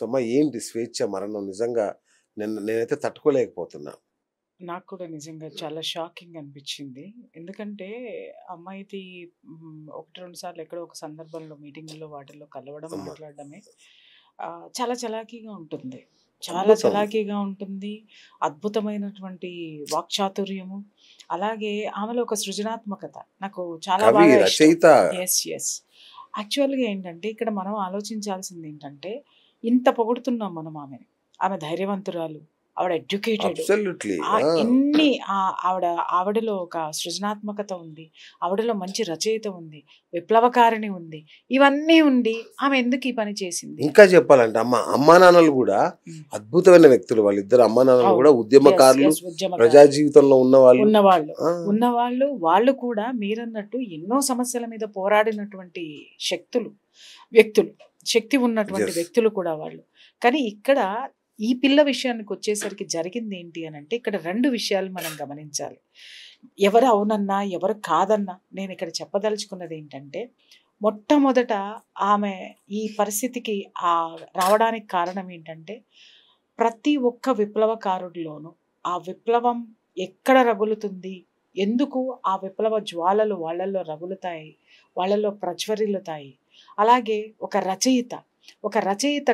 అమ్మ ఏంటి స్వేచ్ఛ మరణం నిజంగా నేనైతే తట్టుకోలేకపోతున్నా. నాకు కూడా నిజంగా చాలా షాకింగ్ అనిపించింది. ఎందుకంటే అమ్మాయిది 1, 2 సార్లు ఎక్కడో ఒక సందర్భంలో మీటింగుల్లో వాటిల్లో కలవడం, అమ్మ. మాట్లాడడమే. చాలా చలాకీగా ఉంటుంది. చాలా అద్భుతం. చలాకీగా ఉంటుంది. అద్భుతమైనటువంటి వాక్చాతుర్యము. అలాగే ఆమెలో ఒక సృజనాత్మకత నాకు చాలా కవి, బాగా ఇష్టం. రచయిత. యెస్. యాక్చువల్‌గా ఏంటంటే ఇక్కడ మనం ఆలోచించాల్సింది ఏంటంటే ఇంత పొగుడుతున్నాం మనం ఆమెని. ఆమె ధైర్యవంతురాలు. ఆవిడ ఎడ్యుకేటెడ్. అబ్సల్యూట్లీ. ఎన్ని ఆవిడలో ఒక సృజనాత్మకత ఉంది. ఆవిడలో మంచి రచయిత ఉంది. విప్లవకారిణి ఉంది. ఇవన్నీ ఉండి ఆమె ఎందుకు ఈ పని చేసింది? ఇంకా చెప్పాలంటే అమ్మా నాన్నలు కూడా హ్మ్. అద్భుతమైన వ్యక్తులు. వాళ్ళిద్దరు అమ్మా నాన్నలు అవును. కూడా ఉద్యమకారులు, యెస్. ఉద్యమకారులు. ప్రజా జీవితంలో ఉన్నవాళ్ళు. ఉన్నవాళ్ళు వాళ్ళు కూడా మీరన్నట్టు ఎన్నో సమస్యల మీద పోరాడినటువంటి వ్యక్తులు. శక్తి ఉన్నటువంటి Yes. వ్యక్తులు కూడా వాళ్ళు. కానీ ఇక్కడ ఈ పిల్ల విషయానికి వచ్చేసరికి జరిగింది ఏంటి అనంటే ఇక్కడ 2 విషయాలు మనం గమనించాలి. ఎవరు అవునన్నా, ఎవరు కాదన్నా నేను ఇక్కడ చెప్పదలుచుకున్నది ఏంటంటే మొట్టమొదట ఆమె ఈ పరిస్థితికి రావడానికి కారణం ఏంటంటే ప్రతి ఒక్క విప్లవకారుడిలోనూ ఆ విప్లవం ఎక్కడ రగులుతుంది, ఎందుకు ఆ విప్లవ జ్వాలలు వాళ్ళల్లో రగులుతాయి, వాళ్ళల్లో ప్రజ్వరిల్లుతాయి. అలాగే ఒక రచయిత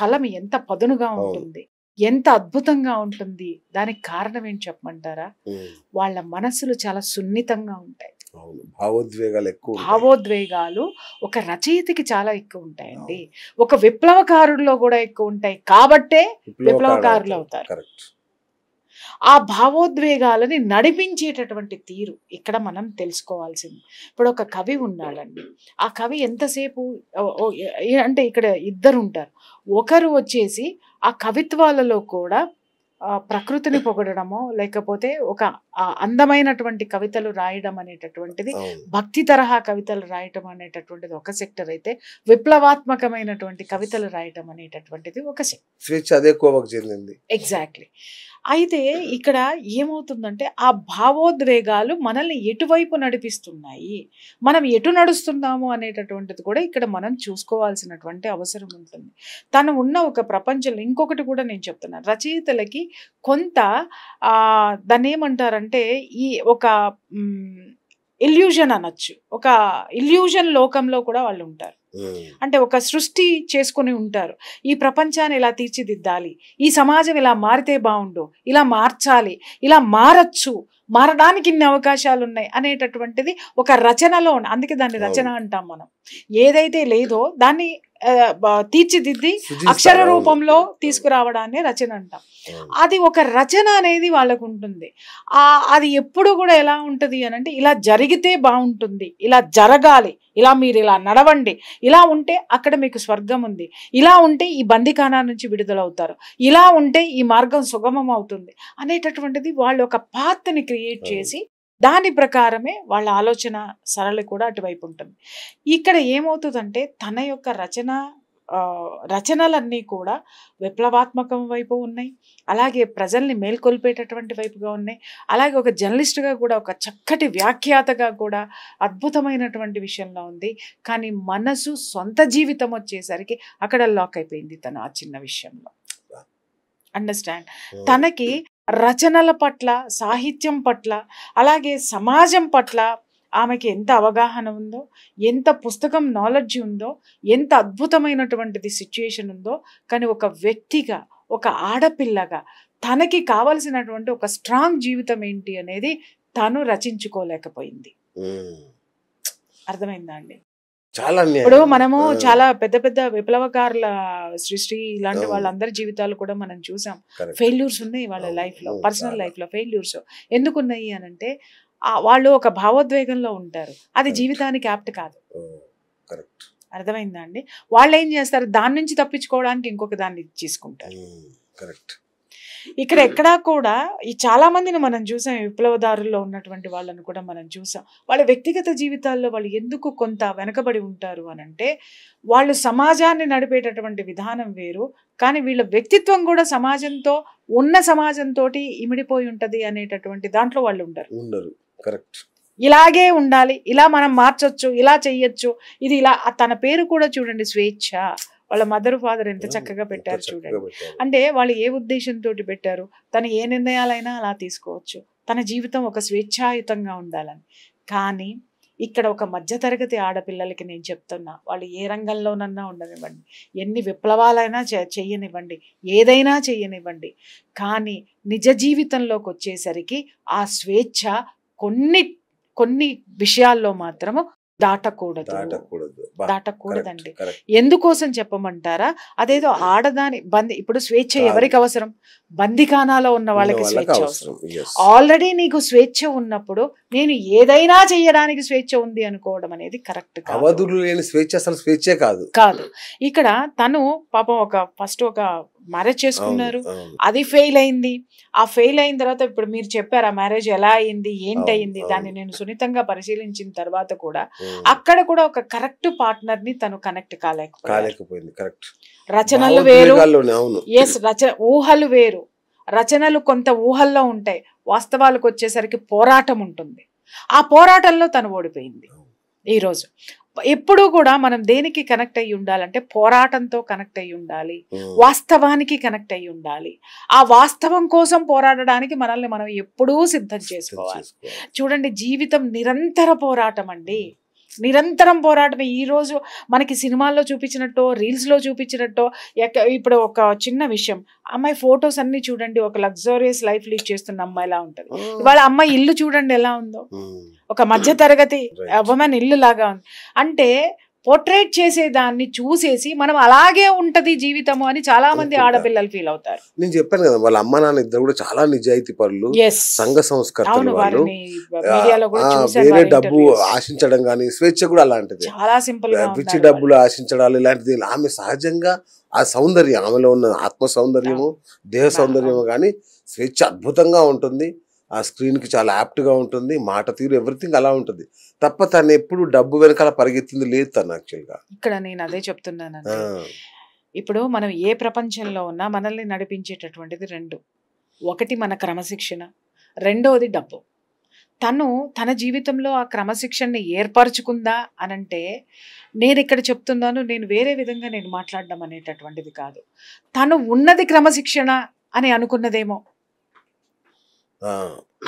కలం ఎంత పదునుగా ఉంటుంది, ఎంత అద్భుతంగా ఉంటుంది. దానికి కారణం ఏంటి చెప్పమంటారా? వాళ్ళ మనసులు చాలా సున్నితంగా ఉంటాయి. భావోద్వేగాలు ఒక రచయితకి చాలా ఎక్కువ ఉంటాయండి. ఒక విప్లవకారుల్లో కూడా ఎక్కువ ఉంటాయి కాబట్టే విప్లవకారులు అవుతారు. ఆ భావోద్వేగాలని నడిపించేటటువంటి తీరు ఇక్కడ మనం తెలుసుకోవాల్సింది. ఇప్పుడు ఒక కవి ఉన్నాడండి. ఆ కవి ఎంతసేపు అంటే ఇక్కడ ఇద్దరు ఉంటారు. ఒకరు వచ్చేసి ఆ కవిత్వాలలో కూడా ప్రకృతిని పొగడమో లేకపోతే ఒక అందమైనటువంటి కవితలు రాయడం అనేటటువంటిది, భక్తి తరహా కవితలు రాయటం అనేటటువంటిది ఒక సెక్టర్ అయితే, విప్లవాత్మకమైనటువంటి కవితలు రాయటం అనేటటువంటిది ఒక సెక్టర్. స్వేచ్ఛ అదే కోవకు చెందింది. ఎగ్జాక్ట్లీ. అయితే ఇక్కడ ఏమవుతుందంటే ఆ భావోద్వేగాలు మనల్ని ఎటువైపు నడిపిస్తున్నాయి, మనం ఎటు నడుస్తున్నాము అనేటటువంటిది కూడా ఇక్కడ మనం చూసుకోవాల్సినటువంటి అవసరం ఉంటుంది. తను ఉన్న ఒక ప్రపంచంలో ఇంకొకటి కూడా నేను చెప్తున్నాను, రచయితలకి కొంత దాన్ని ఏమంటారంటే ఈ ఒక ఇల్యూజన్ అనొచ్చు. ఒక ఇల్యూజన్ లోకంలో కూడా వాళ్ళు ఉంటారు. అంటే ఒక సృష్టి చేసుకుని ఉంటారు. ఈ ప్రపంచాన్ని ఇలా తీర్చిదిద్దాలి, ఈ సమాజం ఇలా మారితే బాగుండు, ఇలా మార్చాలి, ఇలా మారచ్చు, మారడానికి ఇన్ని అవకాశాలు ఉన్నాయి అనేటటువంటిది ఒక రచనలో. అందుకే దాన్ని రచన అంటాం మనం. ఏదైతే లేదో దాన్ని తీర్చిదిద్ది అక్షర రూపంలో తీసుకురావడాన్ని రచన అంటాం. అది ఒక రచన అనేది వాళ్ళకు ఉంటుంది. అది ఎప్పుడు కూడా ఎలా ఉంటుంది అనంటే ఇలా జరిగితే బాగుంటుంది, ఇలా జరగాలి, ఇలా మీరు ఇలా నడవండి, ఇలా ఉంటే అక్కడ మీకు స్వర్గం ఉంది, ఇలా ఉంటే ఈ బందిఖానా నుంచి విడుదలవుతారు, ఇలా ఉంటే ఈ మార్గం సుగమం అవుతుంది అనేటటువంటిది వాళ్ళు ఒక పాత్ని క్రియేట్ చేసి దాని ప్రకారమే వాళ్ళ ఆలోచన సరళి కూడా అటువైపు ఉంటుంది. ఇక్కడ ఏమవుతుందంటే తన యొక్క రచనలన్నీ కూడా విప్లవాత్మకం వైపు ఉన్నాయి, అలాగే ప్రజల్ని మేల్కొల్పేటటువంటి వైపుగా ఉన్నాయి, అలాగే ఒక జర్నలిస్ట్గా కూడా ఒక చక్కటి వ్యాఖ్యాతగా కూడా అద్భుతమైనటువంటి విషయంలో ఉంది. కానీ మనసు సొంత జీవితం వచ్చేసరికి అక్కడ లాక్ అయిపోయింది తను ఆ చిన్న విషయంలో. అండర్స్టాండ్? తనకి రచనల పట్ల, సాహిత్యం పట్ల, అలాగే సమాజం పట్ల ఆమెకి ఎంత అవగాహన ఉందో, ఎంత పుస్తకం నాలెడ్జ్ ఉందో, ఎంత అద్భుతమైనటువంటిది సిచ్యుయేషన్ ఉందో, కానీ ఒక వ్యక్తిగా, ఒక ఆడపిల్లగా తనకి కావలసినటువంటి ఒక స్ట్రాంగ్ జీవితం ఏంటి అనేది తను రచించుకోలేకపోయింది. అర్థమైందా అండి? ఇప్పుడు మనము చాలా పెద్ద పెద్ద విప్లవకారుల శ్రీ ఇలాంటి వాళ్ళందరి జీవితాలు కూడా మనం చూసాం. ఫెయిల్యూర్స్ ఉన్నాయి వాళ్ళ లైఫ్లో, పర్సనల్ లైఫ్లో ఫెయిల్యూర్స్ ఎందుకున్నాయి అనంటే వాళ్ళు ఒక భావోద్వేగంలో ఉంటారు. అది జీవితానికి యాప్ట్ కాదు. అర్థమైందా అండి? వాళ్ళు ఏం చేస్తారు, దాని నుంచి తప్పించుకోవడానికి ఇంకొక దాన్ని తీసుకుంటారు. ఇక్కడ ఎక్కడా కూడా ఈ చాలా మందిని మనం చూసాం, విప్లవదారుల్లో ఉన్నటువంటి వాళ్ళని కూడా మనం చూసాం. వాళ్ళ వ్యక్తిగత జీవితాల్లో వాళ్ళు ఎందుకు కొంత వెనకబడి ఉంటారు అనంటే వాళ్ళు సమాజాన్ని నడిపేటటువంటి విధానం వేరు, కానీ వీళ్ళ వ్యక్తిత్వం కూడా సమాజంతో సమాజంతో ఇమిడిపోయి ఉంటది అనేటటువంటి దాంట్లో వాళ్ళు ఉండరు. ఇలాగే ఉండాలి, ఇలా మనం మార్చొచ్చు, ఇలా చెయ్యొచ్చు, ఇది ఇలా. తన పేరు కూడా చూడండి, స్వేచ్ఛ. వాళ్ళ మదర్ ఫాదర్ ఎంత చక్కగా పెట్టారు చూడండి. అంటే వాళ్ళు ఏ ఉద్దేశంతో పెట్టారు, తను ఏ నిర్ణయాలైనా అలా తీసుకోవచ్చు, తన జీవితం ఒక స్వేచ్ఛాయుతంగా ఉండాలని. కానీ ఇక్కడ ఒక మధ్యతరగతి ఆడపిల్లలకి నేను చెప్తున్నా, వాళ్ళు ఏ రంగంలోనన్నా ఉండనివ్వండి, ఎన్ని విప్లవాలైనా చెయ్యనివ్వండి, ఏదైనా చెయ్యనివ్వండి, కానీ నిజ జీవితంలోకి వచ్చేసరికి ఆ స్వేచ్ఛ కొన్ని కొన్ని విషయాల్లో మాత్రము దాటకూడదండి. ఎందుకోసం చెప్పమంటారా, అదేదో ఆడదాని ఇప్పుడు స్వేచ్ఛ ఎవరికి అవసరం, బందిఖానాలో ఉన్న వాళ్ళకి స్వేచ్ఛ అవసరం. ఆల్రెడీ నీకు స్వేచ్ఛ ఉన్నప్పుడు నేను ఏదైనా చెయ్యడానికి స్వేచ్ఛ ఉంది అనుకోవడం అనేది కరెక్ట్ కాదు. ఇక్కడ తను పాపం ఫస్ట్ ఒక మ్యారేజ్ చేసుకున్నారు, అది ఫెయిల్ అయింది. ఆ ఫెయిల్ అయిన తర్వాత ఇప్పుడు మీరు చెప్పారు ఆ మ్యారేజ్ ఎలా అయింది, ఏంటయింది, దాన్ని నేను సున్నితంగా పరిశీలించిన తర్వాత కూడా అక్కడ కూడా ఒక కరెక్ట్ పార్ట్నర్ ని తను కనెక్ట్ కాలేకపోయింది. రచనలు వేరు, ఊహలు వేరు. రచనలు కొంత ఊహల్లో ఉంటాయి, వాస్తవాలకు వచ్చేసరికి పోరాటం ఉంటుంది. ఆ పోరాటంలో తను ఓడిపోయింది. ఈరోజు ఎప్పుడూ కూడా మనం దేనికి కనెక్ట్ అయ్యి ఉండాలంటే పోరాటంతో కనెక్ట్ అయ్యి ఉండాలి, వాస్తవానికి కనెక్ట్ అయ్యి ఉండాలి. ఆ వాస్తవం కోసం పోరాడడానికి మనల్ని మనం ఎప్పుడూ సిద్ధం చేసుకోవాలి. చూడండి, జీవితం నిరంతర పోరాటం అండి, నిరంతరం పోరాటమే. ఈరోజు మనకి సినిమాల్లో చూపించినట్టు, రీల్స్లో చూపించినట్టు, ఇప్పుడు ఒక చిన్న విషయం, అమ్మాయి ఫొటోస్ అన్ని చూడండి, ఒక లగ్జరియస్ లైఫ్ లీడ్ చేస్తున్న అమ్మాయిలా ఉంటుంది. ఇవాళ అమ్మాయి ఇల్లు చూడండి ఎలా ఉందో, ఒక మధ్య తరగతి ఉమెన్ ఇల్లు లాగా ఉంది. అంటే పోర్ట్రేట్ చేసేదాన్ని చూసేసి మనం అలాగే ఉంటది జీవితము అని చాలా మంది ఆడపిల్లలు ఫీల్ అవుతారు. నేను చెప్పాను కదా, వాళ్ళ అమ్మ నాన్న ఇద్దరు కూడా చాలా నిజాయితీ పరులు, సంఘ సంస్కర్తలు. వేరే డబ్బు ఆశించడం కానీ స్వేచ్ఛ కూడా అలాంటిది, చాలా సింపుల్ గా పిచ్చి డబ్బులు ఆశించడాలు ఇలాంటిది. ఆమె సహజంగా ఆ సౌందర్యం, ఆమెలో ఉన్న ఆత్మ సౌందర్యము, దేహ సౌందర్యము కానీ స్వేచ్ఛ అద్భుతంగా ఉంటుంది. ఆ స్క్రీన్ కి చాలా యాప్ట్ గా ఉంటుంది, మాట తీరు ఎవ్రీథింగ్ అలా ఉంటుంది తప్ప తను ఎప్పుడు డబ్బు వెనకాల పరిగెత్తింది లేదు తను. యాక్చువల్గా ఇక్కడ నేను అదే చెప్తున్నానండి, ఇప్పుడు మనం ఏ ప్రపంచంలో ఉన్నా మనల్ని నడిపించేటటువంటిది రెండు, ఒకటి మన క్రమశిక్షణ, రెండవది డబ్బు. తను తన జీవితంలో ఆ క్రమశిక్షణని ఏర్పరచుకుందా అనంటే, నేను ఇక్కడ చెప్తున్నాను, నేను వేరే విధంగా నేను మాట్లాడడం అనేటటువంటిది కాదు, తను ఉన్నది క్రమశిక్షణ అని అనుకున్నదేమో,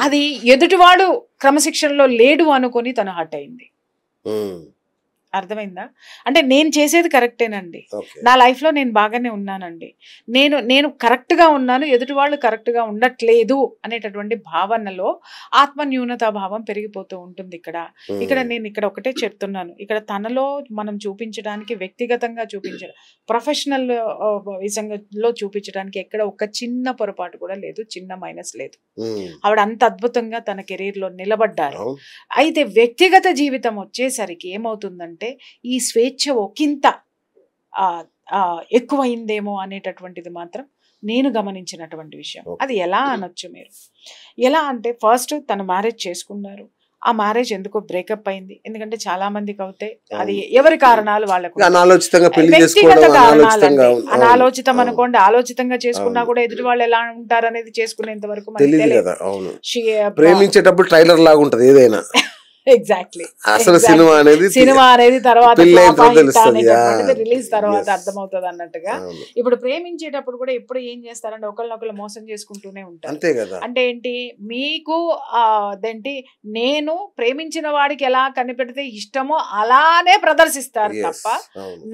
అది ఎదుటివాడు క్రమశిక్షణలో లేడు అనుకొని తను హర్ట్ అయింది. అర్థమైందా? అంటే నేను చేసేది కరెక్టేనండి, నా లైఫ్లో నేను బాగానే ఉన్నానండి, నేను కరెక్ట్గా ఉన్నాను, ఎదుటి వాళ్ళు కరెక్ట్గా ఉండట్లేదు అనేటటువంటి భావనలో ఆత్మన్యూనతా భావం పెరిగిపోతూ ఉంటుంది. ఇక్కడ నేను ఒకటే చెప్తున్నాను, ఇక్కడ తనలో మనం చూపించడానికి, వ్యక్తిగతంగా చూపించడం, ప్రొఫెషనల్ విషయంలో చూపించడానికి ఎక్కడ ఒక చిన్న పొరపాటు కూడా లేదు, చిన్న మైనస్ లేదు. ఆవిడ అంత అద్భుతంగా తన కెరీర్లో నిలబడ్డారు. అయితే వ్యక్తిగత జీవితం వచ్చేసరికి ఏమవుతుందంటే, ఈ స్వేచ్ఛ ఒకంత ఎక్కువైందేమో అనేటటువంటిది మాత్రం నేను గమనించినటువంటి విషయం. అది ఎలా అనొచ్చు మీరు, ఎలా అంటే ఫస్ట్ తను మ్యారేజ్ చేసుకున్నారు, ఆ మ్యారేజ్ ఎందుకో బ్రేకప్ అయింది. ఎందుకంటే చాలా మందికి అవుతాయి, అది ఎవరి కారణాలు వాళ్ళకు, వ్యక్తిగత కారణాలు. అనాలోచితం అనుకోండి, ఆలోచితంగా చేసుకున్నా కూడా ఎదుటి వాళ్ళు ఎలా ఉంటారు అనేది చేసుకునేంత వరకు ప్రేమించేటప్పుడు ట్రైలర్ లాగా ఉంటది ఏదైనా. ఎగ్జాక్ట్లీ, అసలు సినిమా అనేది తర్వాత రిలీజ్ తర్వాత అర్థమవుతుంది అన్నట్టుగా. ఇప్పుడు ప్రేమించేటప్పుడు కూడా ఎప్పుడు ఏం చేస్తారంటే ఒకళ్ళనొకళ్ళు మోసం చేసుకుంటూనే ఉంటారు. అంతే కదా. అంటే ఏంటి, మీకు అదేంటి, నేను ప్రేమించిన వాడికి ఎలా కనిపెడితే ఇష్టమో అలానే ప్రదర్శిస్తారు తప్ప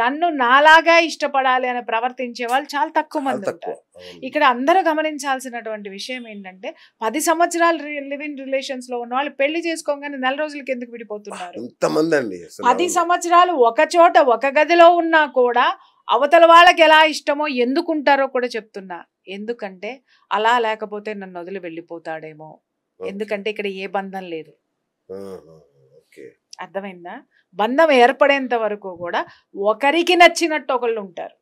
నన్ను నాలాగా ఇష్టపడాలి అని ప్రవర్తించే వాళ్ళు చాలా తక్కువ మంది ఉంటారు. ఇక్కడ అందరూ గమనించాల్సినటువంటి విషయం ఏంటంటే, 10 సంవత్సరాలు లివ్ ఇన్ రిలేషన్స్ లో ఉన్న వాళ్ళు పెళ్లి చేసుకోగానే నెల రోజులకి ఎందుకు విడిపోతున్నారు? 10 సంవత్సరాలు ఒక చోట ఒక గదిలో ఉన్నా కూడా అవతల వాళ్ళకి ఎలా ఇష్టమో ఎందుకుంటారో కూడా చెప్తున్నా. ఎందుకంటే అలా లేకపోతే నన్ను వదిలి వెళ్ళిపోతాడేమో, ఎందుకంటే ఇక్కడ ఏ బంధం లేదు. అర్థమైందా? బంధం ఏర్పడేంత వరకు కూడా ఒకరికి నచ్చినట్టు ఒకళ్ళు ఉంటారు.